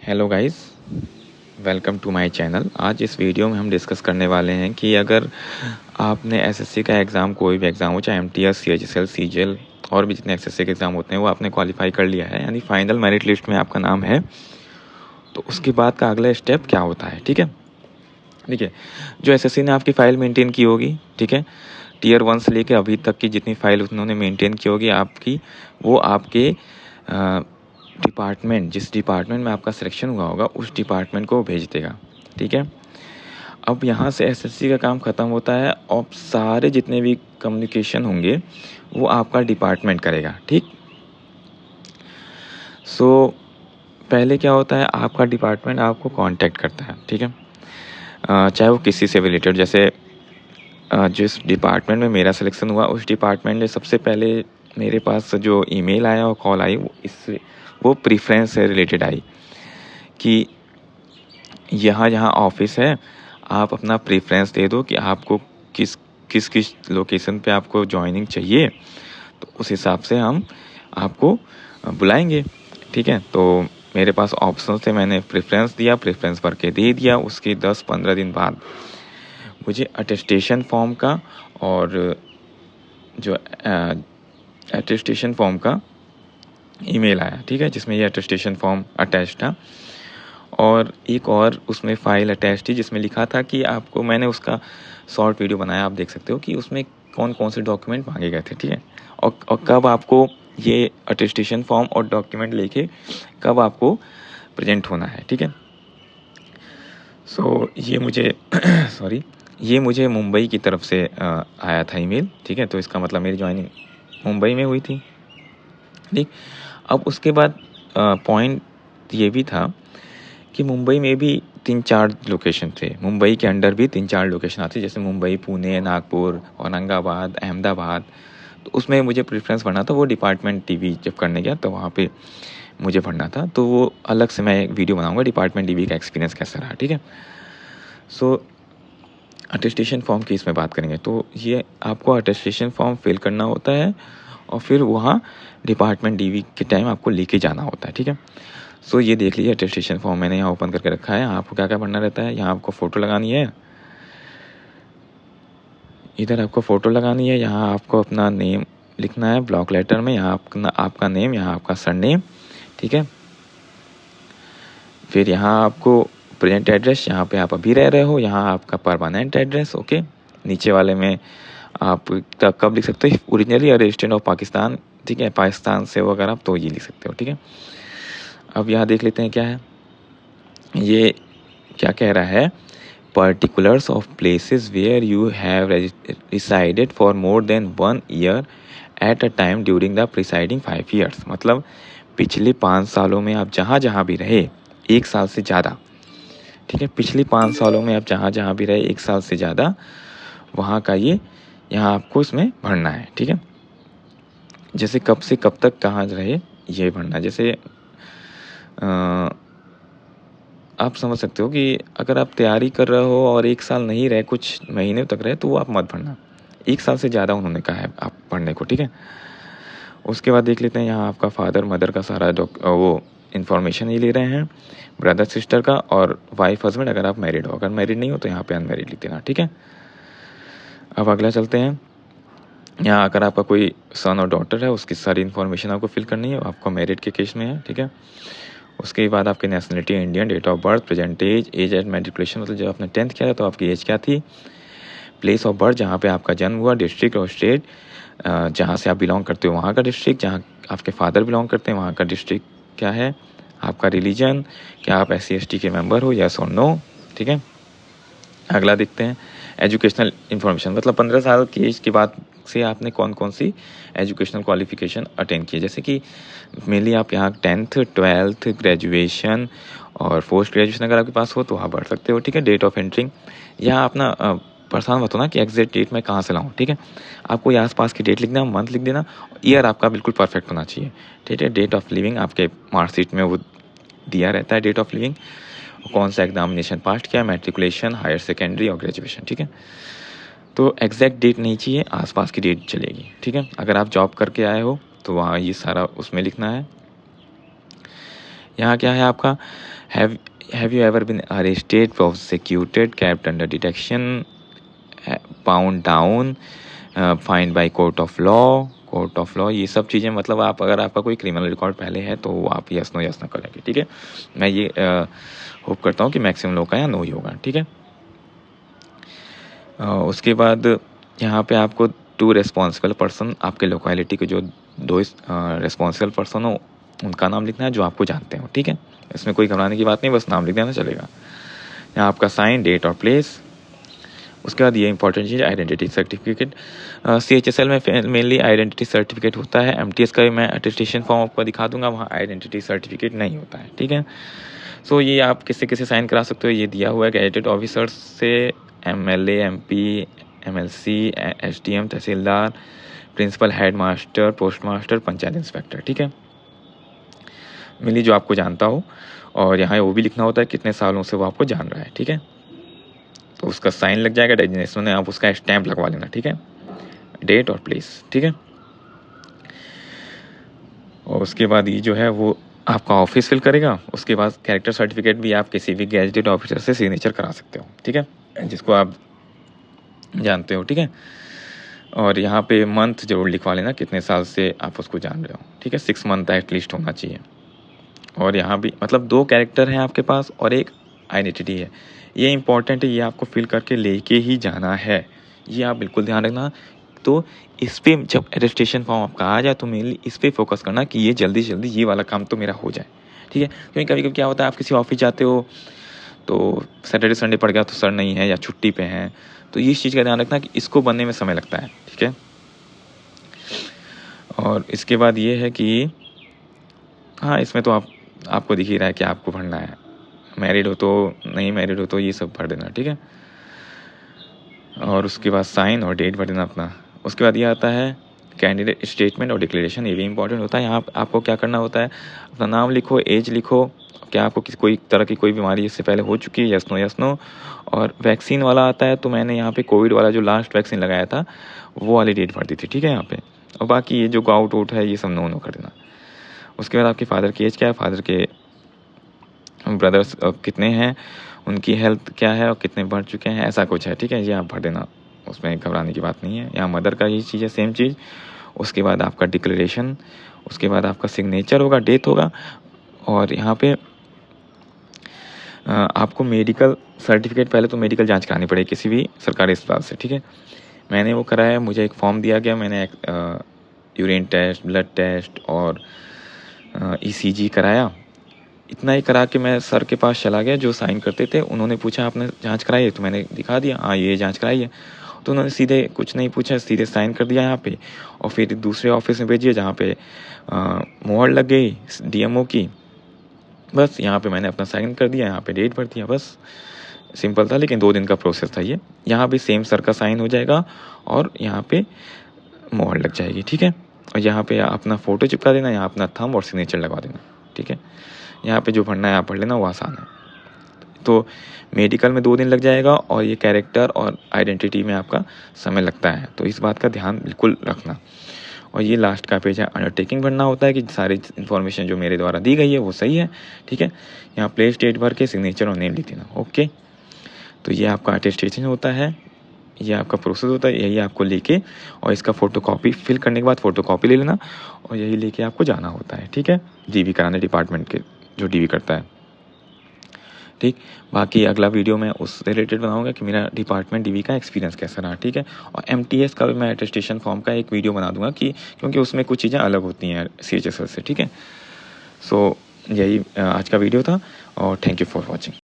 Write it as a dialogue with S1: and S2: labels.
S1: Hello guys, welcome to my channel. आज इस video में हम डिस्कस करने वाले हैं कि अगर आपने एसएससी का एग्ज़ाम, कोई भी एग्ज़ाम हो, चाहे एमटीएस, सीएचएसएल, सीजीएल और भी जितने एसएससी के एग्ज़ाम होते हैं वो आपने क्वालिफाई कर लिया है, यानी फाइनल मेरिट लिस्ट में आपका नाम है, तो उसके बाद का अगला स्टेप क्या होता है। ठीक है, जो एसएससी ने आपकी फ़ाइल मेंटेन की होगी, ठीक है, टीयर 1 से लेकर अभी तक की जितनी फ़ाइल उन्होंने मेंटेन की होगी आपकी, वो आपके डिपार्टमेंट, जिस डिपार्टमेंट में आपका सिलेक्शन हुआ होगा उस डिपार्टमेंट को भेज देगा। ठीक है, अब यहाँ से एसएससी का काम ख़त्म होता है और सारे जितने भी कम्युनिकेशन होंगे वो आपका डिपार्टमेंट करेगा। ठीक, सो पहले क्या होता है, आपका डिपार्टमेंट आपको कांटेक्ट करता है। ठीक है, चाहे वो किसी से रिलेटेड, जैसे जिस डिपार्टमेंट में मेरा सिलेक्शन हुआ उस डिपार्टमेंट ने सबसे पहले मेरे पास जो ईमेल आया और कॉल आई वो प्रेफरेंस से रिलेटेड आई कि यहाँ यहाँ ऑफिस है, आप अपना प्रेफरेंस दे दो कि आपको किस किस किस लोकेशन पे आपको जॉइनिंग चाहिए, तो उस हिसाब से हम आपको बुलाएंगे। ठीक है, तो मेरे पास ऑप्शन थे, मैंने प्रेफरेंस दिया, प्रेफरेंस भर के दे दिया। उसके 10-15 दिन बाद मुझे अटेस्टेशन फॉर्म का और जो अटेस्टेशन फॉर्म का ईमेल आया। ठीक है, जिसमें ये अटेस्टेशन फॉर्म अटैच था और एक और उसमें फ़ाइल अटैच थी जिसमें लिखा था कि आपको, मैंने उसका शॉर्ट वीडियो बनाया, आप देख सकते हो कि उसमें कौन कौन से डॉक्यूमेंट मांगे गए थे। ठीक है, और कब आपको ये अटेस्टेशन फॉर्म और डॉक्यूमेंट लेके कब आपको प्रेजेंट होना है। ठीक है, सो ये मुझे सॉरी, ये मुझे मुंबई की तरफ से आया था ईमेल। ठीक है, तो इसका मतलब मेरी ज्वाइनिंग मुंबई में हुई थी। ठीक, अब उसके बाद पॉइंट ये भी था कि मुंबई में भी 3-4 लोकेशन थे, मुंबई के अंडर भी 3-4 लोकेशन आती, जैसे मुंबई, पुणे, नागपुर, औरंगाबाद, अहमदाबाद। तो उसमें मुझे प्रेफरेंस भरना था। वो डिपार्टमेंट टीवी जब करने गया तो वहाँ पे मुझे भरना था, तो वो अलग से मैं एक वीडियो बनाऊंगा डिपार्टमेंट टीवी का एक्सपीरियंस कैसा रहा। ठीक है, सो अटेस्टेशन फॉर्म की इसमें बात करेंगे, तो ये आपको अटेस्टेशन फॉर्म फिल करना होता है और फिर वहाँ डिपार्टमेंट डीवी के टाइम आपको लेके जाना होता है। ठीक है, सो ये देख लीजिए अटेस्टेशन फॉर्म मैंने यहाँ ओपन करके रखा है। आपको क्या क्या भरना रहता है, यहाँ आपको फ़ोटो लगानी है, इधर आपको फ़ोटो लगानी है, यहाँ आपको अपना नेम लिखना है ब्लॉक लेटर में, यहाँ आपका नेम, यहाँ आपका सरनेम। ठीक है, फिर यहाँ आपको प्रेजेंट एड्रेस, यहाँ पे आप अभी रह रहे हो, यहाँ आपका परमानेंट एड्रेस। ओके, नीचे वाले में आप कब लिख सकते हो, ओरिजिनली और रेजिडेंट ऑफ पाकिस्तान। ठीक है, पाकिस्तान से हो अगर आप तो ये लिख सकते हो। ठीक है, अब यहाँ देख लेते हैं क्या है, ये क्या कह रहा है, particulars of places where you have resided for more than 1 year at a time during the preceding 5 years। मतलब पिछले 5 सालों में आप जहाँ जहाँ भी रहे 1 साल से ज़्यादा। ठीक है, पिछले 5 सालों में आप जहाँ जहाँ भी रहे 1 साल से ज़्यादा, वहाँ का ये यहाँ आपको इसमें भरना है। ठीक है, जैसे कब से कब तक कहाँ रहे ये भरना। जैसे आप समझ सकते हो कि अगर आप तैयारी कर रहे हो और 1 साल नहीं रहे, कुछ महीने तक रहे, तो वो आप मत भरना। 1 साल से ज़्यादा उन्होंने कहा है आप पढ़ने को। ठीक है, उसके बाद देख लेते हैं यहाँ आपका फादर मदर का सारा वो इन्फॉर्मेशन ही ले रहे हैं, ब्रदर सिस्टर का और वाइफ हस्बैंड अगर आप मैरिड हो। अगर मैरिड नहीं हो तो यहाँ पे अनमैरिड लिख देना। ठीक है, अब अगला चलते हैं। यहाँ अगर आपका कोई सन और डॉटर है उसकी सारी इन्फॉर्मेशन आपको फिल करनी है, आपको मैरिड के केस में है। ठीक है, उसके बाद आपकी nationality Indian, date of birth, present age, age at matriculation, मतलब जब आपने 10th किया था तो आपकी एज क्या थी, प्लेस ऑफ बर्थ जहाँ पे आपका जन्म हुआ, डिस्ट्रिक्ट और स्टेट जहाँ से आप बिलोंग करते हो वहाँ का डिस्ट्रिक्ट, जहाँ आपके फादर बिलोंग करते हैं वहाँ का डिस्ट्रिक्ट क्या है, आपका रिलीजन, क्या आप SC/ST के मेंबर हो, यस और नो। ठीक है, अगला देखते हैं एजुकेशनल इन्फॉर्मेशन, मतलब 15 साल की एज के बाद से आपने कौन कौन सी एजुकेशनल क्वालिफिकेशन अटेंड की है। जैसे कि मेनली आप यहाँ 10th 12th ग्रेजुएशन और पोस्ट ग्रेजुएशन अगर आपके पास हो तो वहाँ बढ़ सकते हो। ठीक है, डेट ऑफ एंट्रिंग, यहाँ अपना परेशान मत होना कि एग्जैक्ट डेट मैं कहाँ से लाऊँ। ठीक है, आपको ये आसपास की डेट लिख देना, मंथ लिख देना, ईयर आपका बिल्कुल परफेक्ट होना चाहिए। ठीक है, डेट ऑफ लिविंग आपके मार्कशीट में वो दिया रहता है, डेट ऑफ लिविंग, कौन सा एग्जामिनेशन पास किया, मैट्रिकुलेशन, हायर सेकेंडरी और ग्रेजुएशन। ठीक है, तो एग्जैक्ट डेट नहीं चाहिए, आसपास की डेट चलेगी। ठीक है, अगर आप जॉब करके आए हो तो वहाँ ये सारा उसमें लिखना है। यहाँ क्या है आपका, have you ever been arrested, prosecuted, kept under detection, bound down, fined by court of law, ये सब चीज़ें मतलब आप अगर आपका कोई क्रिमिनल रिकॉर्ड पहले है तो आप यस नो करेंगे, ठीक है। मैं ये होप करता हूँ कि मैक्सिमम लोग का या नो ही होगा, ठीक है। उसके बाद यहाँ पे आपको 2 रिस्पॉन्सिबल पर्सन, आपके लोकेलिटी के जो 2 रिस्पॉन्सिबल पर्सन हो उनका नाम लिखना है जो आपको जानते हो, ठीक है। इसमें कोई घबराने की बात नहीं, बस नाम लिख देना चलेगा। यहाँ आपका साइन, डेट और प्लेस। उसके बाद ये इंपॉर्टेंट चीज़ आइडेंटिटी सर्टिफिकेट। CHSL में मेनली आइडेंटिटी सर्टिफिकेट होता है। MTS का भी मैं अटेस्टेशन फॉर्म आपको दिखा दूंगा, वहाँ आइडेंटिटी सर्टिफिकेट नहीं होता है, ठीक है। सो ये आप किससे साइन करा सकते हो, ये दिया हुआ है गैजेटेड ऑफिसर से, MLA, MP, MLC, SDM, तहसीलदार, principal, head master, post master, panchayat inspector, ठीक है। मिली जो आपको जानता हो, और यहाँ वो भी लिखना होता है कितने सालों से वो आपको जान रहा है, ठीक है। तो उसका साइन लग जाएगा, डेजिग्नेशन में आप उसका स्टैंप लगवा लेना, ठीक है, डेट और प्लेस, ठीक है। और उसके बाद ये जो है वो आपका ऑफिस फिल करेगा। उसके बाद कैरेक्टर सर्टिफिकेट भी आप किसी भी गैजेटेड ऑफिसर से सिग्नेचर करा सकते हो, ठीक है, जिसको आप जानते हो, ठीक है। और यहाँ पे मंथ जरूर लिखवा लेना कितने साल से आप उसको जान रहे हो, ठीक है, 6 मंथ एटलीस्ट होना चाहिए। और यहाँ भी मतलब 2 कैरेक्टर हैं आपके पास और एक आइडेंटिटी है, ये इंपॉर्टेंट है, ये आपको फिल करके लेके ही जाना है, ये आप बिल्कुल ध्यान रखना। तो इस पे जब रजिस्ट्रेशन फॉर्म आपका आ जाए तो मेनली इस पे फोकस करना कि ये जल्दी से जल्दी ये वाला काम तो मेरा हो जाए, ठीक है। क्योंकि कभी कभी क्या होता है, आप किसी ऑफिस जाते हो तो सैटरडे संडे पड़ गया तो सर नहीं है या छुट्टी पे हैं, तो इस चीज़ का ध्यान रखना कि इसको बनने में समय लगता है, ठीक है। और इसके बाद ये है कि हाँ, इसमें तो आपको दिख ही रहा है कि आपको भरना है, मैरिड हो तो, नहीं मैरिड हो तो ये सब भर देना, ठीक है। और उसके बाद साइन और डेट भर देना अपना। उसके बाद ये आता है कैंडिडेट स्टेटमेंट और डिक्लेरेशन, ये भी इंपॉर्टेंट होता है। यहाँ आपको क्या करना होता है, अपना नाम लिखो, एज लिखो, क्या आपको कोई तरह की कोई बीमारी इससे पहले हो चुकी है, यस नो। और वैक्सीन वाला आता है तो मैंने यहाँ पे कोविड वाला जो लास्ट वैक्सीन लगाया था वो वाली डेट भर दी थी, ठीक है यहाँ पे। और बाकी ये जो गाउट वोट है ये सब नो कर देना। उसके बाद आपके फादर की एज क्या है, फादर के ब्रदर्स कितने हैं, उनकी हेल्थ क्या है और कितने बढ़ चुके हैं, ऐसा कुछ है, ठीक है, ये आप भर देना, उसमें घबराने की बात नहीं है। यहाँ मदर का यही चीज़ है, सेम चीज़। उसके बाद आपका डिक्लेरेशन, उसके बाद आपका सिग्नेचर होगा, डेट होगा। और यहाँ पे आपको मेडिकल सर्टिफिकेट, पहले तो मेडिकल जांच करानी पड़ेगी किसी भी सरकारी अस्पताल से, ठीक है। मैंने वो कराया, मुझे एक फॉर्म दिया गया, मैंने यूरिन टेस्ट, ब्लड टेस्ट और ECG कराया। इतना ही करा के मैं सर के पास चला गया जो साइन करते थे, उन्होंने पूछा आपने जांच कराई है, तो मैंने दिखा दिया हाँ ये जांच कराई है। तो उन्होंने सीधे कुछ नहीं पूछा, सीधे साइन कर दिया यहाँ पे, और फिर दूसरे ऑफिस में भेजिए जहाँ पे मोहर लग गई DMO की। बस यहाँ पे मैंने अपना साइन कर दिया, यहाँ पे डेट भर दिया, बस सिंपल था, लेकिन 2 दिन का प्रोसेस था ये। यहाँ भी सेम सर का साइन हो जाएगा और यहाँ पे मोहर लग जाएगी, ठीक है। और यहाँ पे अपना फ़ोटो चिपका देना, यहाँ अपना थंब और सिग्नेचर लगा देना, ठीक है। यहाँ पे जो भरना है आप भर लेना, वो आसान है। तो मेडिकल में 2 दिन लग जाएगा और ये कैरेक्टर और आइडेंटिटी में आपका समय लगता है, तो इस बात का ध्यान बिल्कुल रखना। और ये लास्ट का पेज है, अंडरटेकिंग भरना होता है कि सारी इन्फॉर्मेशन जो मेरे द्वारा दी गई है वो सही है, ठीक है। यहाँ प्लेस डेट भर के सिग्नेचर और नेम लिख देना, ओके। तो ये आपका अटेस्टेशन होता है, ये आपका प्रोसेस होता है, यही आपको लेके और इसका फ़ोटोकॉपी फिल करने के बाद फ़ोटोकॉपी ले लेना और यही लेके आपको जाना होता है, ठीक है, DV कराने डिपार्टमेंट के जो DV करता है, ठीक। बाकी अगला वीडियो मैं उससे रिलेटेड बनाऊंगा कि मेरा डिपार्टमेंट DV का एक्सपीरियंस कैसा रहा, ठीक है। और MTS का भी मैं अटेस्टेशन फॉर्म का एक वीडियो बना दूंगा कि क्योंकि उसमें कुछ चीज़ें अलग होती हैं CHSL से, ठीक है। सो यही आज का वीडियो था और थैंक यू फॉर वॉचिंग।